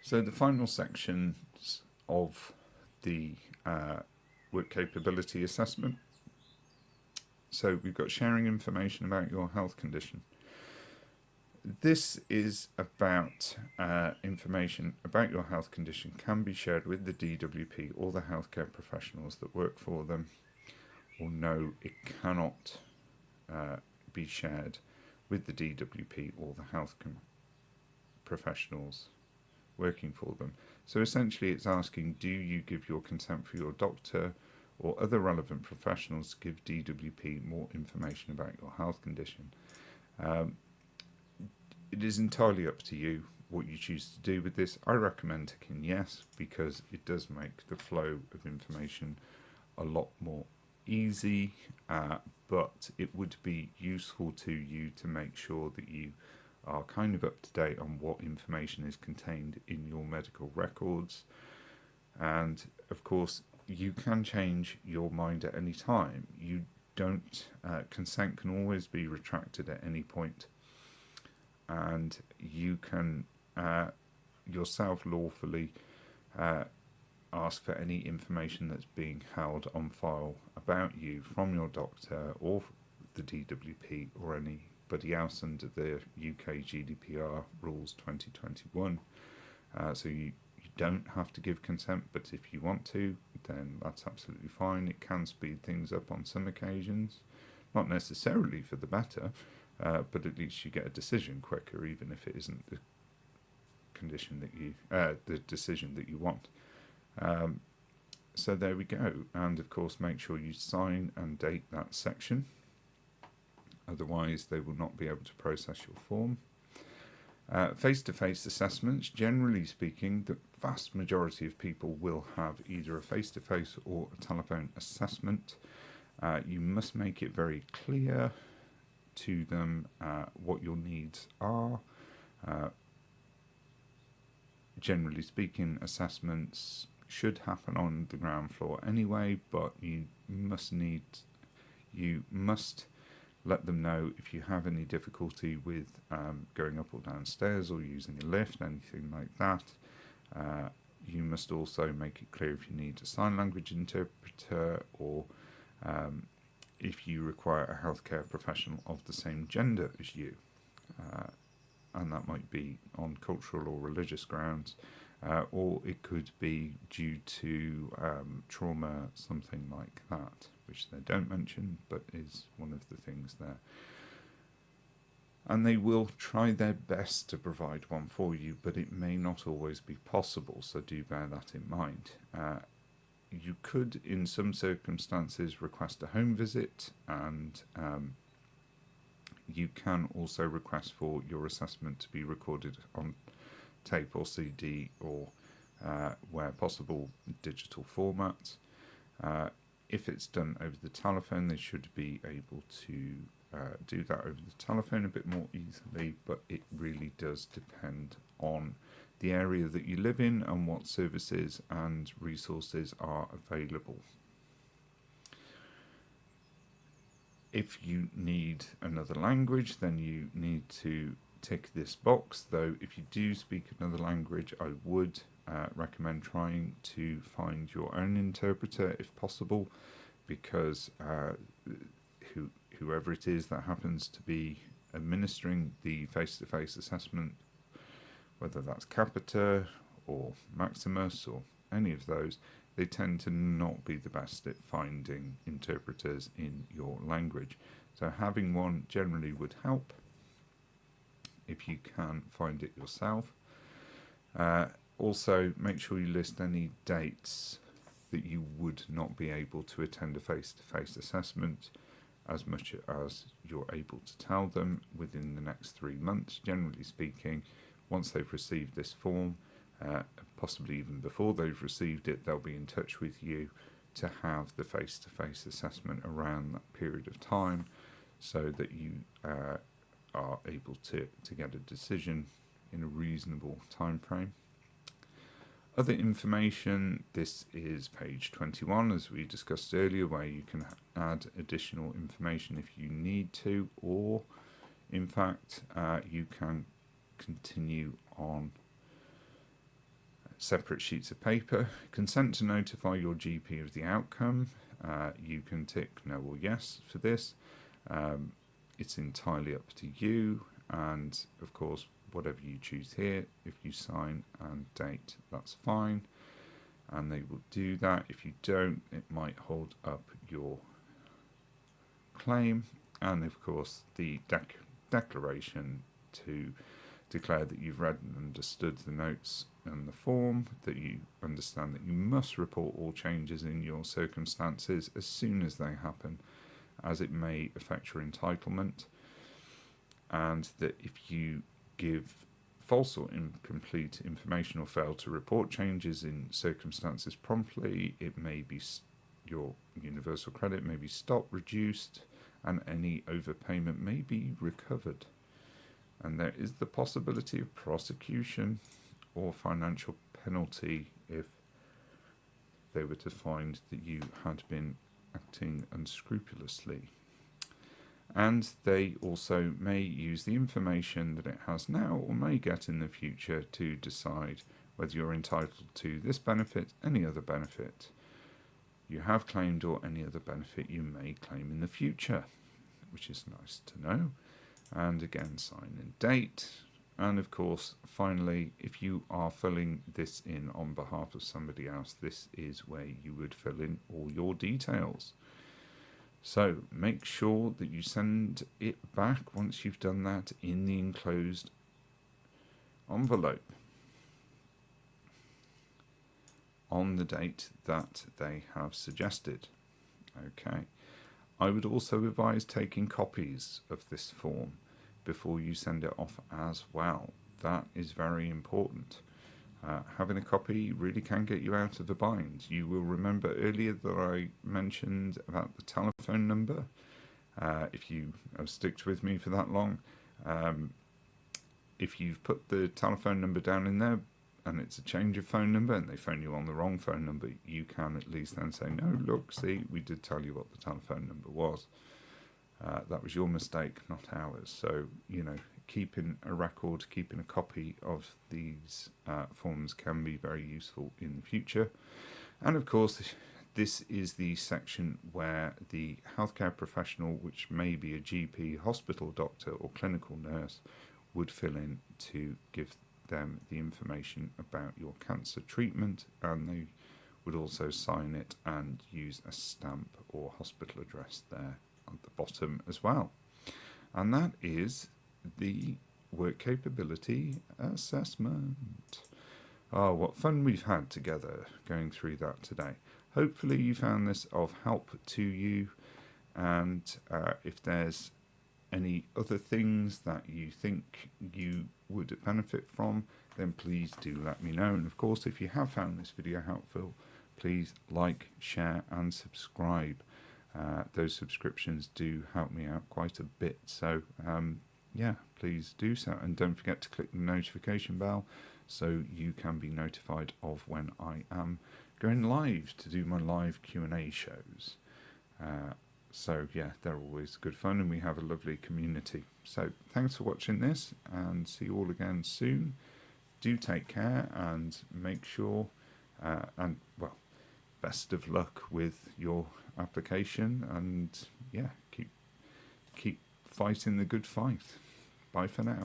So the final sections of the work capability assessment. So we've got sharing information about your health condition. This is about information about your health condition can be shared with the DWP or the healthcare professionals that work for them, or no, it cannot be shared with the DWP or the health professionals working for them. So essentially it's asking, do you give your consent for your doctor or other relevant professionals to give DWP more information about your health condition? It is entirely up to you what you choose to do with this. I recommend ticking yes, because it does make the flow of information a lot more easy, but it would be useful to you to make sure that you are kind of up to date on what information is contained in your medical records. And of course, you can change your mind at any time. You don't, consent can always be retracted at any point, and you can yourself lawfully ask for any information that's being held on file about you from your doctor or the DWP or anybody else under the UK GDPR rules 2021. So you don't have to give consent, but if you want to, then that's absolutely fine. It can speed things up on some occasions, not necessarily for the better, but at least you get a decision quicker, even if it isn't the condition that you, the decision that you want. So there we go. And of course, make sure you sign and date that section. Otherwise, they will not be able to process your form. Face-to-face assessments, generally speaking, the vast majority of people will have either a face-to-face or a telephone assessment. You must make it very clear to them what your needs are. Generally speaking, assessments should happen on the ground floor anyway, but you must let them know if you have any difficulty with going up or down stairs or using a lift, anything like that. You must also make it clear if you need a sign language interpreter, or if you require a healthcare professional of the same gender as you. And that might be on cultural or religious grounds, or it could be due to trauma, something like that, which they don't mention, but is one of the things there. And they will try their best to provide one for you, but it may not always be possible, so do bear that in mind. You could, in some circumstances, request a home visit, and you can also request for your assessment to be recorded on tape or CD, or where possible, digital formats. If it's done over the telephone, they should be able to do that over the telephone a bit more easily, but it really does depend on the area that you live in and what services and resources are available. If you need another language, then you need to tick this box, though if you do speak another language, I would recommend trying to find your own interpreter if possible, because whoever it is that happens to be administering the face-to-face assessment, whether that's Capita or Maximus or any of those, they tend to not be the best at finding interpreters in your language. So having one generally would help if you can find it yourself. Also, make sure you list any dates that you would not be able to attend a face-to-face assessment, as much as you're able to tell them within the next 3 months, generally speaking. Once they've received this form, possibly even before they've received it, they'll be in touch with you to have the face-to-face assessment around that period of time, so that you are able to get a decision in a reasonable time frame. Other information, this is page 21, as we discussed earlier, where you can add additional information if you need to, or in fact you can continue on separate sheets of paper. Consent to notify your GP of the outcome. You can tick no or yes for this. It's entirely up to you, and of course whatever you choose here, if you sign and date, that's fine, and they will do that. If you don't, it might hold up your claim. And of course the declaration to declare that you've read and understood the notes and the form, that you understand that you must report all changes in your circumstances as soon as they happen, as it may affect your entitlement, and that if you give false or incomplete information or fail to report changes in circumstances promptly, it may be your universal credit may be stopped, reduced, and any overpayment may be recovered. And there is the possibility of prosecution or financial penalty if they were to find that you had been acting unscrupulously. And they also may use the information that it has now or may get in the future to decide whether you're entitled to this benefit, any other benefit you have claimed, or any other benefit you may claim in the future, which is nice to know. And again, sign and date. And of course, finally, if you are filling this in on behalf of somebody else, this is where you would fill in all your details. So make sure that you send it back once you've done that in the enclosed envelope on the date that they have suggested. Okay. I would also advise taking copies of this form before you send it off as well. That is very important. Having a copy really can get you out of a bind. You will remember earlier that I mentioned about the telephone number. If you have stuck with me for that long, if you've put the telephone number down in there and it's a change of phone number and they phone you on the wrong phone number, you can at least then say, no, look, see, we did tell you what the telephone number was. That was your mistake, not ours. So, keeping a record, keeping a copy of these forms can be very useful in the future. And of course, this is the section where the healthcare professional, which may be a GP, hospital doctor or clinical nurse, would fill in to give them the information about your cancer treatment, and they would also sign it and use a stamp or hospital address there at the bottom as well. And that is the work capability assessment. Oh, what fun we've had together going through that today. Hopefully you found this of help to you, and if there's any other things that you think you would benefit from, then please do let me know. And of course, if you have found this video helpful, please like, share and subscribe. Those subscriptions do help me out quite a bit, so yeah, please do so, and don't forget to click the notification bell so you can be notified of when I am going live to do my live Q&A shows. So yeah, they're always good fun and we have a lovely community. So thanks for watching this, and see you all again soon. Do take care and make sure, and well, best of luck with your application, and yeah, keep fighting the good fight. Bye for now.